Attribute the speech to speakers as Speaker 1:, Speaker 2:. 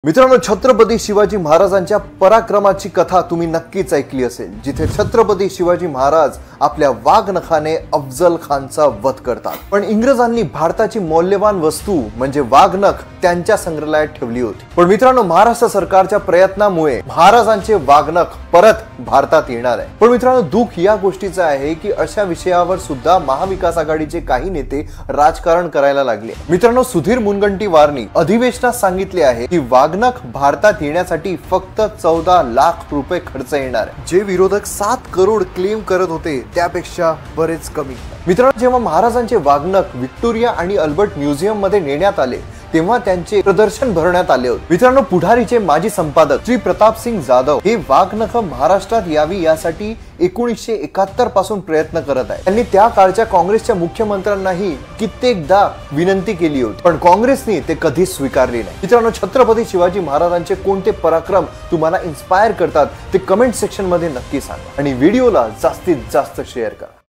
Speaker 1: मित्रांनो, छत्रपती शिवाजी महाराजांच्या पराक्रमाची कथा तुम्ही नक्कीच ऐकली असेल, जिथे छत्रपती शिवाजी महाराज आपल्या वाघनखाने अफजल खानचा वध करतात। पण इंग्रजांनी भारताची मौल्यवान वस्तू म्हणजे वाघनख त्यांच्या संग्रहालयात ठेवली होती। पण मित्रांनो, महाराष्ट्र सरकारच्या प्रयत्नामुळे महाराजांचे वाघनख परत भारतात येणार आहे। पण मित्रांनो, दुःख या गोष्टीचं आहे की अशा विषयावर सुद्धा महाविकास आघाडीचे काही नेते राजकारण करायला लागले। मित्रांनो, सुधीर मुनगंटीवारनी अधिवेशनात सांगितले आहे की वाघनख भारतात येण्यासाठी फक्त 14 लाख रुपये खर्च येणार आहे, जे विरोधक 7 करोड क्लेम करत होते त्यापेक्षा बरेच कमी। मित्रांनो, जेव्हा महाराजांचे वाघनख व्हिक्टोरिया आणि अल्बर्ट म्युझियम मध्ये नेण्यात आले तेव्हा त्यांचे प्रदर्शन भरण्यात आले होते। मित्रांनो, पुढारीचे माजी संपादक श्री प्रताप सिंग जाधव हे वाघनख महाराष्ट्रात यावी यासाठी 1971 पासून प्रयत्न करत आहे। त्यांनी त्या काळच्या काँग्रेसच्या मुख्यमंत्र्यांनाही कित्येकदा विनंती केली होती, पण काँग्रेसने ते कधीच स्वीकारले नाही। मित्रांनो, छत्रपती शिवाजी महाराजांचे कोणते पराक्रम तुम्हाला इन्स्पायर करतात ते कमेंट सेक्शन मध्ये नक्की सांगा आणि व्हिडिओला जास्तीत जास्त शेअर करा।